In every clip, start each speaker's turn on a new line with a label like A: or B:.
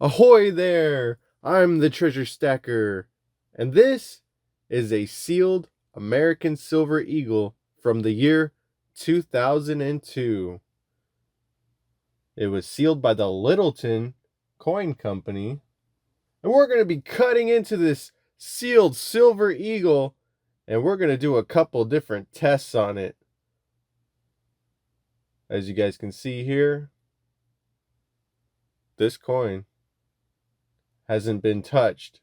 A: Ahoy there! I'm the treasure stacker, and this is a sealed American Silver Eagle from the year 2002. It was sealed by the Littleton Coin Company, and we're going to be cutting into this sealed Silver Eagle, and we're going to do a couple different tests on it. As you guys can see here, this coin hasn't been touched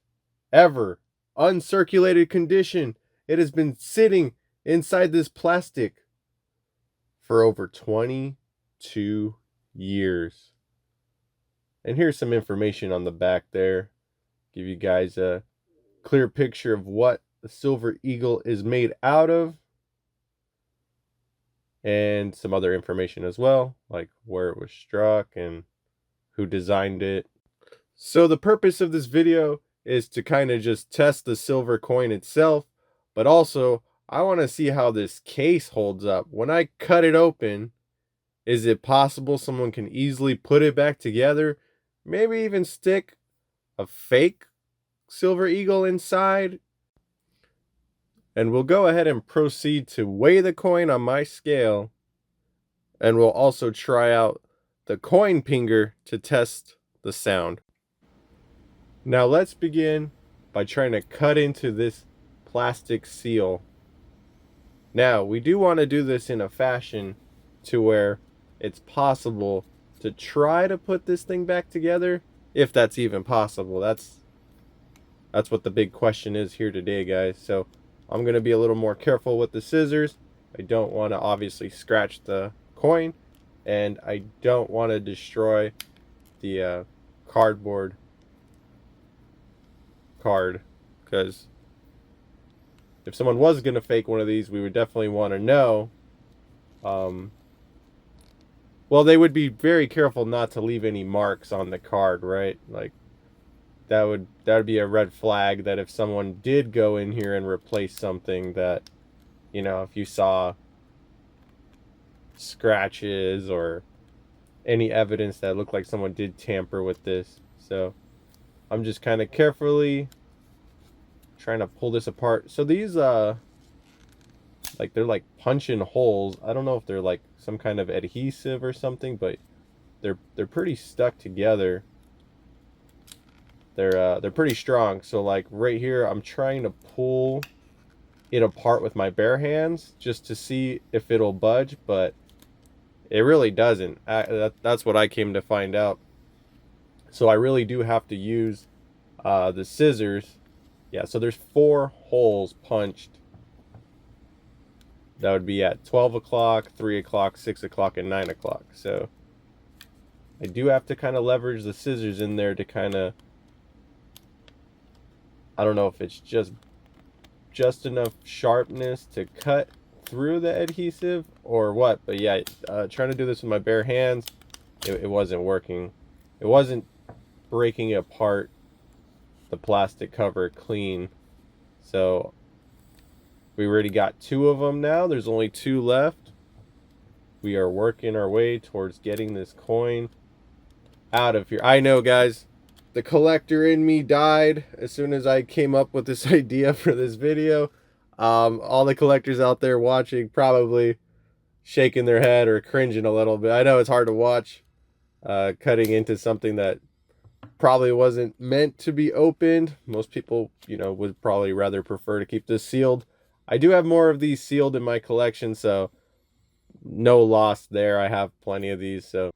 A: ever. Uncirculated condition. It has been sitting inside this plastic for over 22 years. And here's some information on the back there. Give you guys a clear picture of what the Silver Eagle is made out of. And some other information as well, like where it was struck and who designed it. So the purpose of this video is to kind of just test the silver coin itself, but also I want to see how this case holds up. When I cut it open, is it possible someone can easily put it back together? Maybe even stick a fake Silver Eagle inside? And we'll go ahead and proceed to weigh the coin on my scale. And we'll also try out the coin pinger to test the sound. Now let's begin by trying to cut into this plastic seal. Now we do want to do this in a fashion to where it's possible to try to put this thing back together, if that's even possible. That's what the big question is here today, guys. So I'm going to be a little more careful with the scissors. I don't want to obviously scratch the coin, and I don't want to destroy the cardboard card, because if someone was going to fake one of these, we would definitely want to know. Well, they would be very careful not to leave any marks on the card, right? Like that would be a red flag that if someone did go in here and replace something, that, you know, if you saw scratches or any evidence that looked like someone did tamper with this. So I'm just kind of carefully trying to pull this apart. So these like they're like punching holes. I don't know if they're like some kind of adhesive or something, but they're pretty stuck together. They're pretty strong. So like right here, I'm trying to pull it apart with my bare hands just to see if it'll budge, but it really doesn't. That's what I came to find out. So I really do have to use the scissors. Yeah, so there's 4 holes punched. That would be at 12 o'clock, 3 o'clock, 6 o'clock, and 9 o'clock. So I do have to kind of leverage the scissors in there to kind of, I don't know if it's just enough sharpness to cut through the adhesive or what, but yeah, trying to do this with my bare hands, it wasn't working. It wasn't breaking apart the plastic cover clean. So we already got 2 of them now. There's only 2 left. We are working our way towards getting this coin out of here. I know, guys, the collector in me died as soon as I came up with this idea for this video. All the collectors out there watching probably shaking their head or cringing a little bit. I know it's hard to watch cutting into something that probably wasn't meant to be opened. Most people, you know, would probably rather prefer to keep this sealed. I do have more of these sealed in my collection, so no loss there. I have plenty of these. So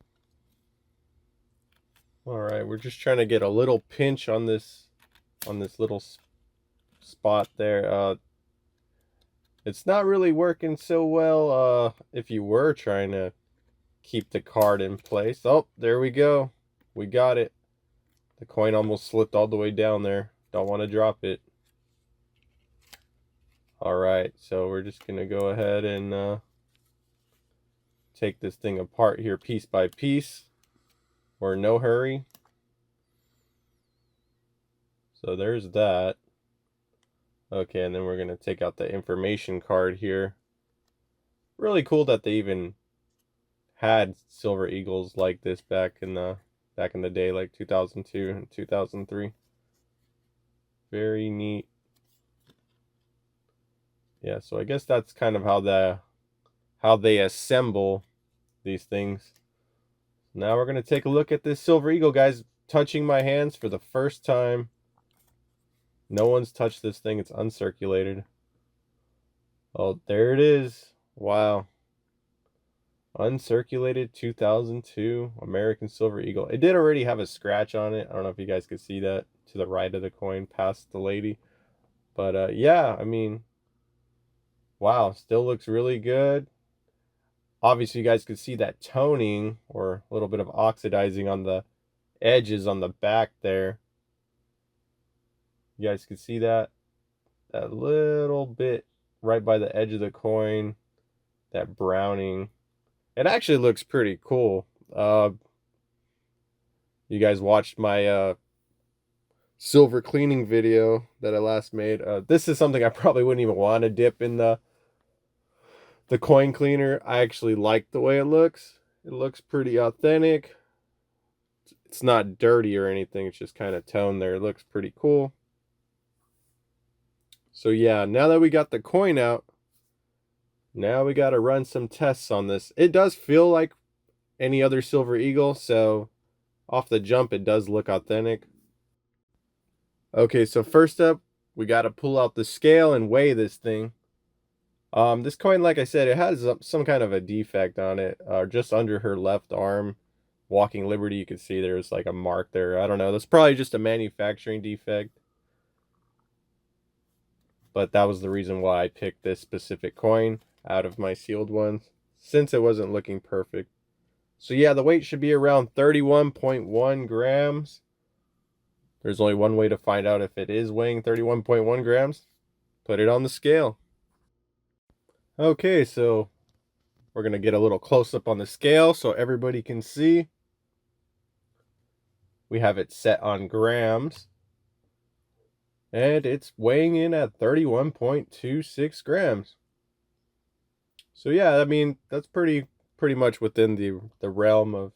A: all right, we're just trying to get a little pinch on this little spot there. It's not really working so well if you were trying to keep the card in place. Oh, there we go. We got it. The coin almost slipped all the way down there. Don't want to drop it. All right, so we're just going to go ahead and take this thing apart here piece by piece. We're in no hurry. So there's that. Okay, and then we're going to take out the information card here. Really cool that they even had Silver Eagles like this back in back in the day, like 2002 and 2003. Very neat. Yeah, so I guess that's kind of how they assemble these things. Now we're gonna take a look at this Silver Eagle, guys. Touching my hands for the first time. No one's touched this thing. It's uncirculated. Oh, there it is. Wow. Uncirculated 2002 American Silver Eagle. It did already have a scratch on it. I don't know if you guys could see that to the right of the coin past the lady. But yeah, I mean, wow, still looks really good. Obviously, you guys could see that toning or a little bit of oxidizing on the edges on the back there. You guys can see that little bit right by the edge of the coin, that browning. It actually looks pretty cool. You guys watched my silver cleaning video that I last made. This is something I probably wouldn't even want to dip in the coin cleaner. I actually like the way it looks. It looks pretty authentic. It's not dirty or anything. It's just kind of toned there. It looks pretty cool. So yeah, now that we got the coin out, now we got to run some tests on this. It does feel like any other Silver Eagle, so off the jump it does look authentic. Okay, so first up, we got to pull out the scale and weigh this thing. This coin, like I said, it has some kind of a defect on it. Just under her left arm, Walking Liberty, you can see there's like a mark there. I don't know. That's probably just a manufacturing defect. But that was the reason why I picked this specific coin out of my sealed ones, since it wasn't looking perfect. So yeah, the weight should be around 31.1 grams. There's only one way to find out if it is weighing 31.1 grams. Put it on the scale. Okay, so we're going to get a little close up on the scale so everybody can see. We have it set on grams. And it's weighing in at 31.26 grams. So yeah, I mean, that's pretty much within the realm of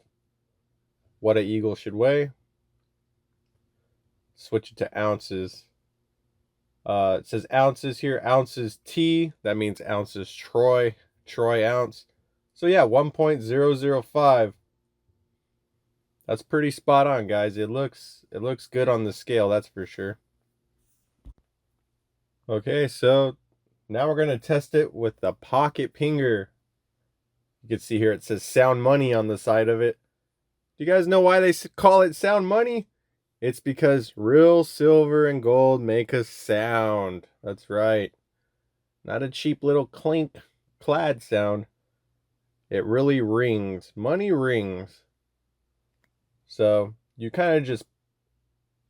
A: what an eagle should weigh. Switch it to ounces. It says ounces here, ounces T. That means ounces Troy ounce. So yeah, 1.005. That's pretty spot on, guys. It looks good on the scale, that's for sure. Okay, so now we're going to test it with the pocket pinger. You can see here it says Sound Money on the side of it. Do you guys know why they call it Sound Money? It's because real silver and gold make a sound. That's right. Not a cheap little clink clad sound. It really rings. Money rings. So you kind of just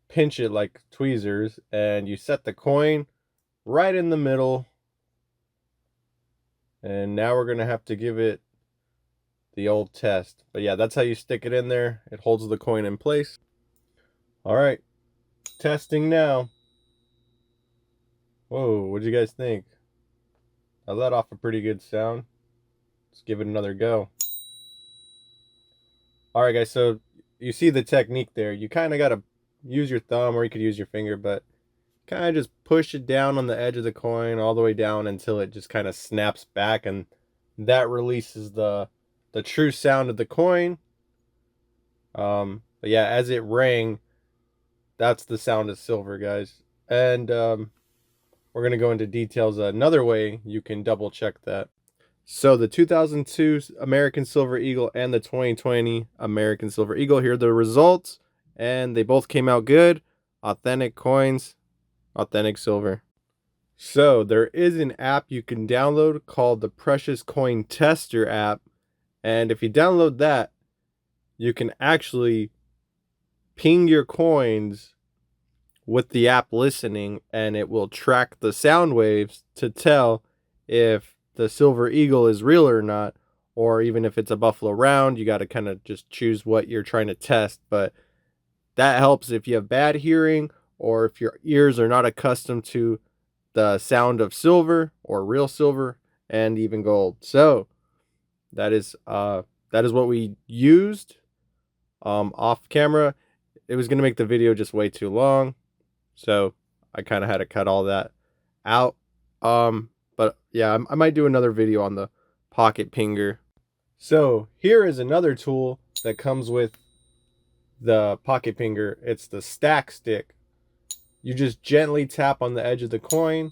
A: pinch it like tweezers and you set the coin right in the middle. And now we're going to have to give it the old test. But yeah, that's how you stick it in there. It holds the coin in place. All right, testing now. Whoa, what do you guys think? I let off a pretty good sound. Let's give it another go. All right, guys, so you see the technique there. You kind of got to use your thumb, or you could use your finger, but kind of just push it down on the edge of the coin all the way down until it just kind of snaps back, and that releases the true sound of the coin. But yeah, as it rang, that's the sound of silver, guys. And we're going to go into details another way you can double check that. So the 2002 American Silver Eagle and the 2020 American Silver Eagle, here are the results, and they both came out good. Authentic coins, authentic silver. So there is an app you can download called the Precious Coin Tester app, and if you download that, you can actually ping your coins with the app listening, and it will track the sound waves to tell if the Silver Eagle is real or not, or even if it's a Buffalo Round. You got to kind of just choose what you're trying to test, but that helps if you have bad hearing or if your ears are not accustomed to the sound of silver or real silver and even gold. So that is what we used. off camera, it was going to make the video just way too long. So I kind of had to cut all that out. But yeah, I might do another video on the pocket pinger. So here is another tool that comes with the pocket pinger. It's the stack stick. You just gently tap on the edge of the coin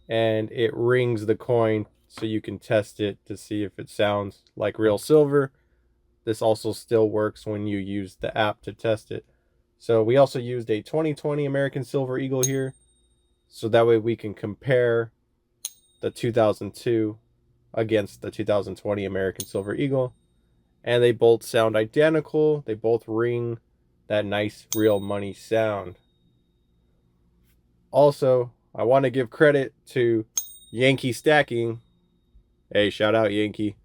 A: and it rings the coin so you can test it to see if it sounds like real silver. This also still works when you use the app to test it. So we also used a 2020 American Silver Eagle here, so that way we can compare the 2002 against the 2020 American Silver Eagle, and they both sound identical. They both ring that nice real money sound. Also, I want to give credit to Yankee Stacking. Hey, shout out Yankee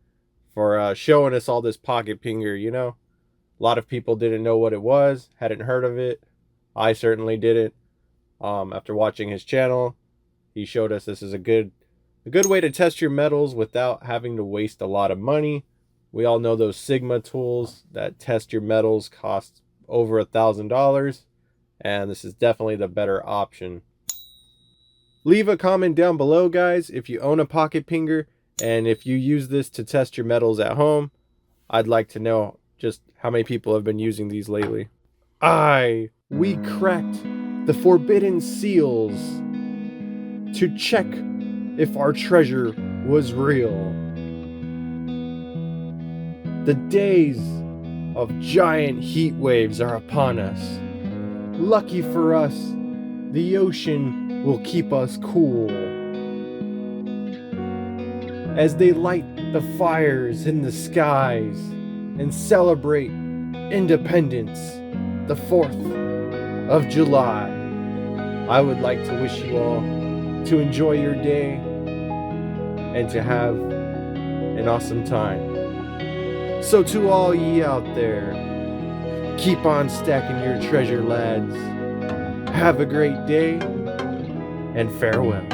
A: for showing us all this pocket pinger. You know, a lot of people didn't know what it was, hadn't heard of it. I certainly didn't. After watching his channel, he showed us this is a good way to test your metals without having to waste a lot of money. We all know those Sigma tools that test your metals cost over $1,000, and this is definitely the better option. Leave a comment down below, guys, if you own a pocket pinger and if you use this to test your metals at home. I'd like to know just how many people have been using these lately. We cracked the forbidden seals to check if our treasure was real. The days of giant heat waves are upon us. Lucky for us, the ocean will keep us cool. As they light the fires in the skies and celebrate independence, the 4th of July. I would like to wish you all to enjoy your day and to have an awesome time. So to all ye out there, keep on stacking your treasure, lads. Have a great day and farewell.